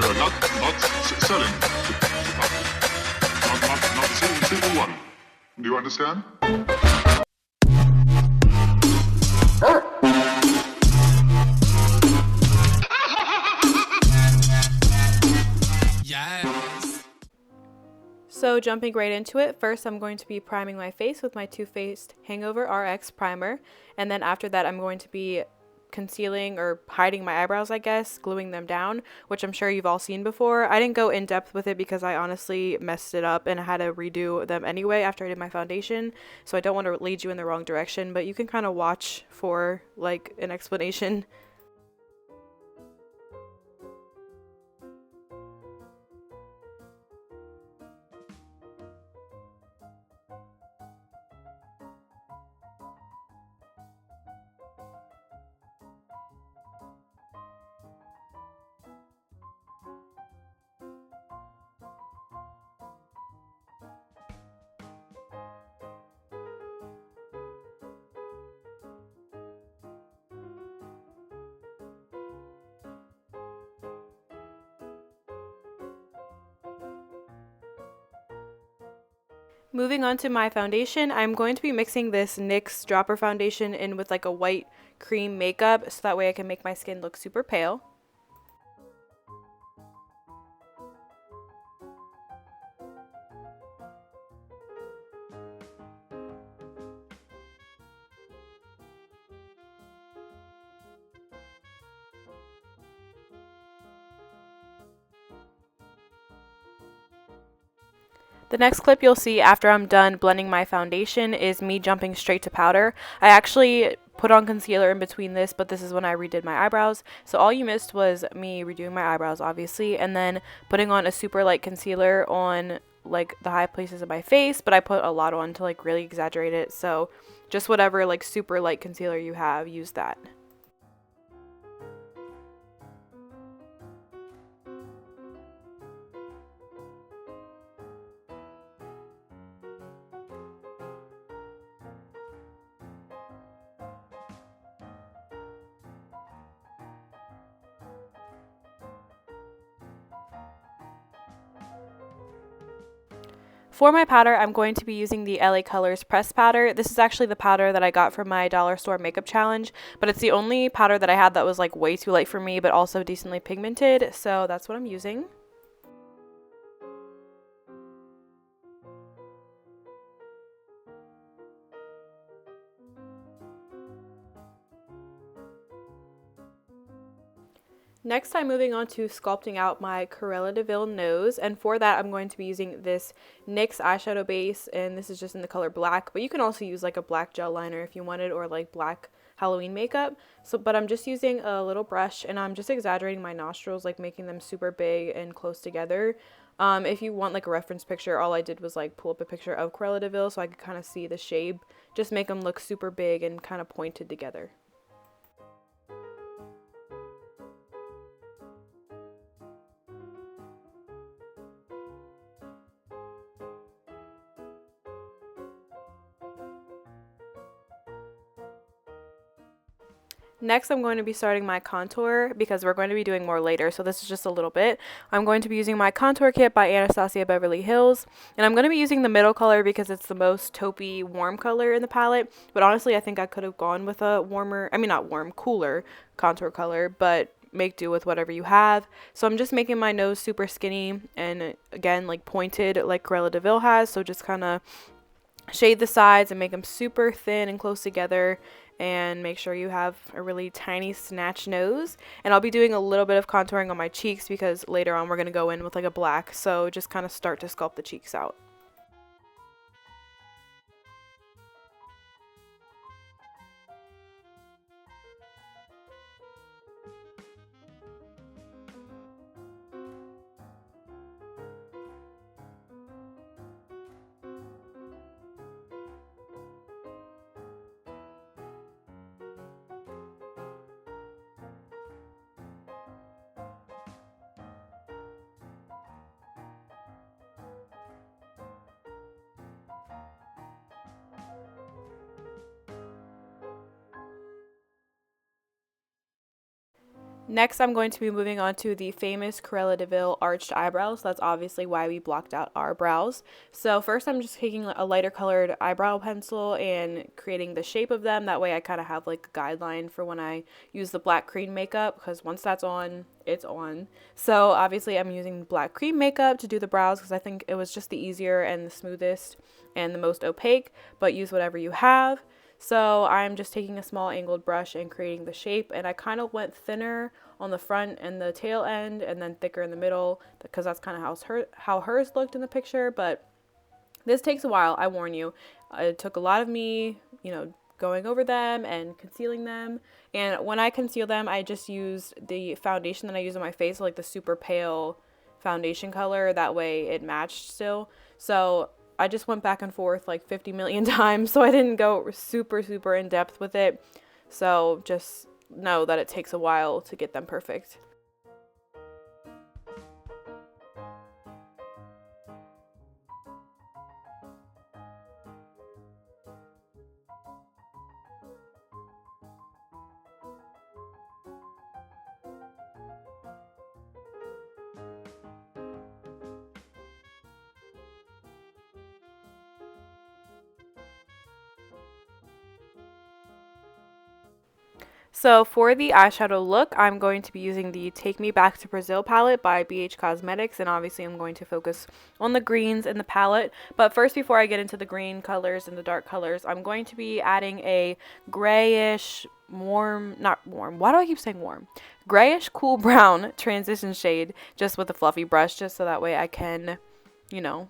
selling. Not a single one. Do you understand? So jumping right into it, first I'm going to be priming my face with my Too Faced Hangover RX primer, and then after that I'm going to be concealing or hiding my eyebrows, I guess, gluing them down, which I'm sure you've all seen before. I didn't go in depth with it because I honestly messed it up and I had to redo them anyway after I did my foundation, so I don't want to lead you in the wrong direction, but you can kind of watch for like an explanation. Moving on to my foundation, I'm going to be mixing this NYX dropper foundation in with like a white cream makeup so that way I can make my skin look super pale. The next clip you'll see after I'm done blending my foundation is me jumping straight to powder. I actually put on concealer in between this, but this is when I redid my eyebrows. So all you missed was me redoing my eyebrows, obviously, and then putting on a super light concealer on like the high places of my face, but I put a lot on to like really exaggerate it. So just whatever like super light concealer you have, use that. For my powder, I'm going to be using the LA Colors pressed powder. This is actually the powder that I got from my dollar store makeup challenge, but it's the only powder that I had that was like way too light for me, but also decently pigmented, so that's what I'm using. Next, I'm moving on to sculpting out my Cruella De Vil nose, and for that I'm going to be using this NYX eyeshadow base, and this is just in the color black, but you can also use like a black gel liner if you wanted, or like black Halloween makeup. But I'm just using a little brush, and I'm just exaggerating my nostrils, like making them super big and close together. If you want like a reference picture, all I did was like pull up a picture of Cruella De Vil so I could kind of see the shape, just make them look super big and kind of pointed together. Next, I'm going to be starting my contour because we're going to be doing more later, so this is just a little bit. I'm going to be using my contour kit by Anastasia Beverly Hills, and I'm going to be using the middle color because it's the most taupey, warm color in the palette, but honestly, I think I could have gone with a cooler contour color, but make do with whatever you have. So I'm just making my nose super skinny and, again, like pointed like Cruella De Vil has, so just kind of shade the sides and make them super thin and close together, and make sure you have a really tiny snatch nose. And I'll be doing a little bit of contouring on my cheeks because later on we're going to go in with like a black, so just kind of start to sculpt the cheeks out. Next, I'm going to be moving on to the famous Cruella De Vil arched eyebrows. That's obviously why we blocked out our brows. So first, I'm just taking a lighter colored eyebrow pencil and creating the shape of them. That way I kind of have like a guideline for when I use the black cream makeup, because once that's on, it's on. So obviously I'm using black cream makeup to do the brows because I think it was just the easier and the smoothest and the most opaque, but use whatever you have. So I'm just taking a small angled brush and creating the shape, and I kind of went thinner on the front and the tail end and then thicker in the middle because that's kind of how hers looked in the picture. But this takes a while, I warn you. It took a lot of me, going over them and concealing them. And when I conceal them, I just used the foundation that I use on my face, like the super pale foundation color. That way it matched still. So I just went back and forth like 50 million times, so I didn't go super in depth with it. So just know that it takes a while to get them perfect. So for the eyeshadow look, I'm going to be using the Take Me Back to Brazil palette by BH Cosmetics, and obviously I'm going to focus on the greens in the palette. But first, before I get into the green colors and the dark colors, I'm going to be adding a grayish not warm, why do I keep saying warm? Grayish cool brown transition shade just with a fluffy brush, just so that way I can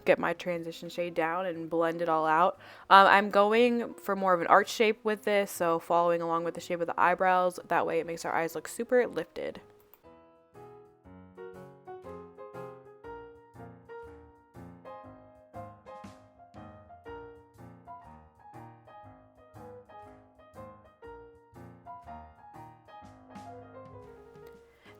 get my transition shade down and blend it all out. I'm going for more of an arch shape with this, so following along with the shape of the eyebrows. That way it makes our eyes look super lifted.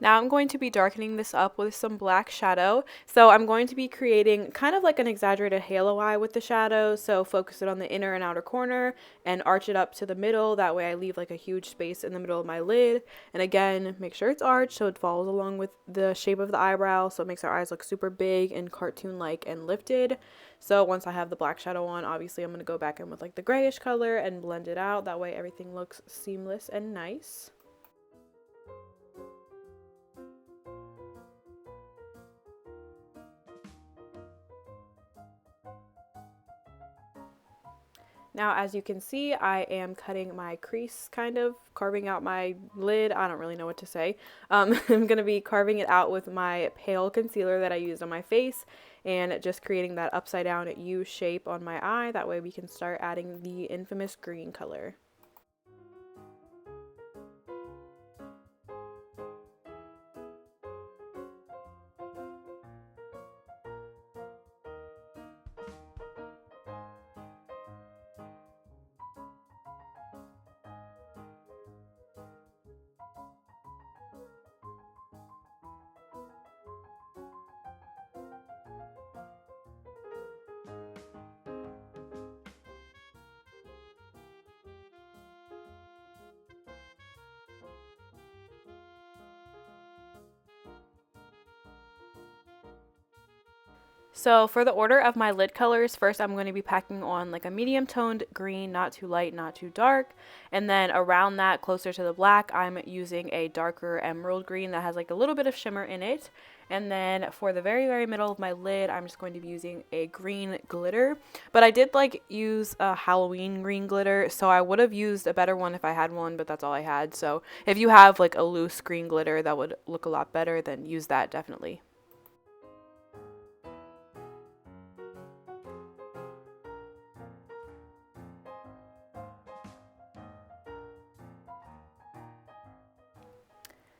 Now I'm going to be darkening this up with some black shadow. So I'm going to be creating kind of like an exaggerated halo eye with the shadow. So focus it on the inner and outer corner and arch it up to the middle. That way I leave like a huge space in the middle of my lid. And again, make sure it's arched so it follows along with the shape of the eyebrow. So it makes our eyes look super big and cartoon-like and lifted. So once I have the black shadow on, obviously I'm going to go back in with like the grayish color and blend it out. That way everything looks seamless and nice. Now, as you can see, I am cutting my crease, kind of carving out my lid. I don't really know what to say. I'm going to be carving it out with my pale concealer that I used on my face and just creating that upside down U shape on my eye. That way we can start adding the infamous green color. So for the order of my lid colors, first I'm going to be packing on like a medium toned green, not too light, not too dark. And then around that, closer to the black, I'm using a darker emerald green that has like a little bit of shimmer in it. And then for the very middle of my lid, I'm just going to be using a green glitter. But I did like use a Halloween green glitter, so I would have used a better one if I had one, but that's all I had. So if you have like a loose green glitter that would look a lot better, then use that definitely.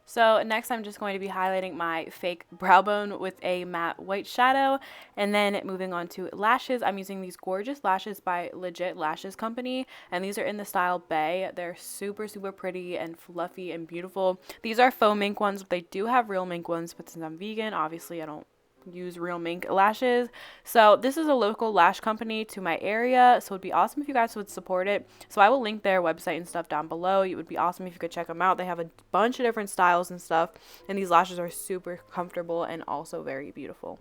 So next I'm just going to be highlighting my fake brow bone with a matte white shadow, and then moving on to lashes. I'm using these gorgeous lashes by Legit Lashes Company, and these are in the style Bay. They're super pretty and fluffy and beautiful. These are faux mink ones, but they do have real mink ones, but since I'm vegan, obviously I don't use real mink lashes. So this is a local lash company to my area, so it'd be awesome if you guys would support it. So I will link their website and stuff down below. It would be awesome if you could check them out. They have a bunch of different styles and stuff, and these lashes are super comfortable and also very beautiful.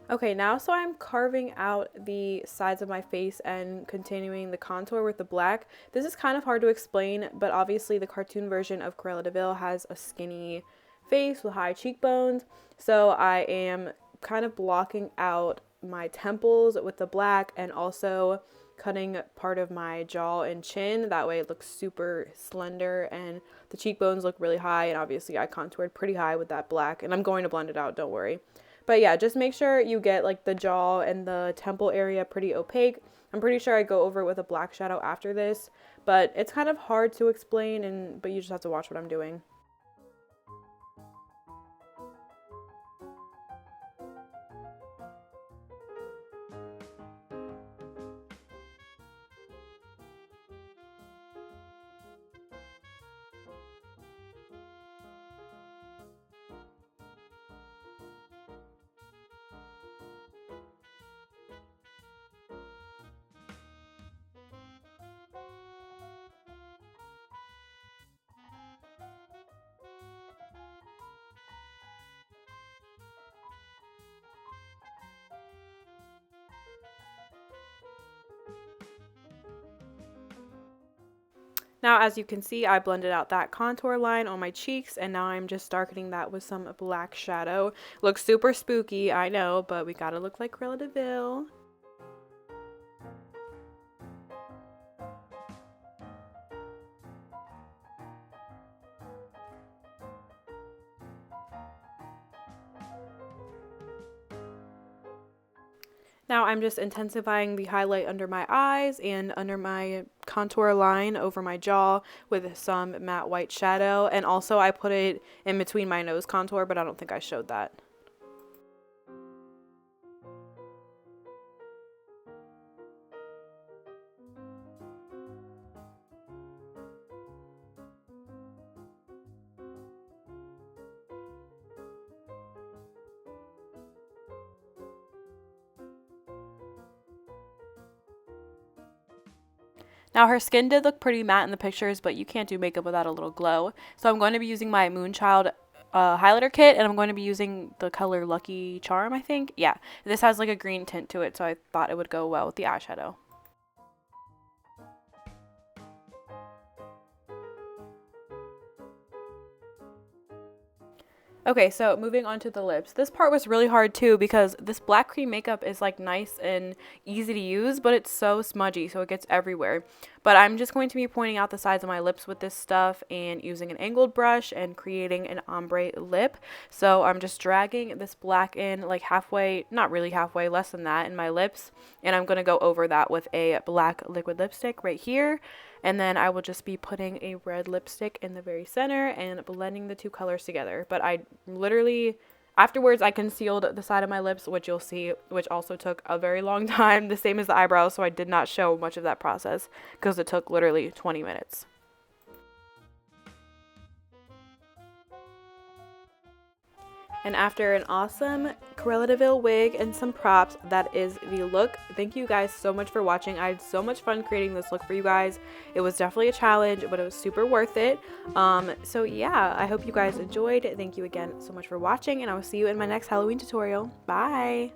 Okay, now so I'm carving out the sides of my face and continuing the contour with the black. This is kind of hard to explain, but obviously the cartoon version of Cruella De Vil has a skinny face with high cheekbones. So I am kind of blocking out my temples with the black and also cutting part of my jaw and chin. That way it looks super slender and the cheekbones look really high, and obviously I contoured pretty high with that black, and I'm going to blend it out, don't worry. But yeah, just make sure you get like the jaw and the temple area pretty opaque. I'm pretty sure I go over it with a black shadow after this, but it's kind of hard to explain, but you just have to watch what I'm doing. Now, as you can see, I blended out that contour line on my cheeks, and now I'm just darkening that with some black shadow. Looks super spooky, I know, but we gotta look like Cruella De Vil. Now I'm just intensifying the highlight under my eyes and under my contour line over my jaw with some matte white shadow. And also I put it in between my nose contour, but I don't think I showed that. Now her skin did look pretty matte in the pictures, but you can't do makeup without a little glow. So I'm going to be using my Moonchild highlighter kit, and I'm going to be using the color Lucky Charm, I think. Yeah, this has like a green tint to it, so I thought it would go well with the eyeshadow. Okay, so moving on to the lips. This part was really hard too because this black cream makeup is like nice and easy to use, but it's so smudgy, so it gets everywhere. But I'm just going to be pointing out the sides of my lips with this stuff and using an angled brush and creating an ombre lip. So I'm just dragging this black in like halfway, not really halfway, less than that in my lips. And I'm going to go over that with a black liquid lipstick right here. And then I will just be putting a red lipstick in the very center and blending the two colors together. But I literally, afterwards, I concealed the side of my lips, which you'll see, which also took a very long time, the same as the eyebrows, so I did not show much of that process because it took literally 20 minutes. And after an awesome Cruella De Vil wig and some props, that is the look. Thank you guys so much for watching. I had so much fun creating this look for you guys. It was definitely a challenge, but it was super worth it. So yeah, I hope you guys enjoyed. Thank you again so much for watching, and I will see you in my next Halloween tutorial. Bye!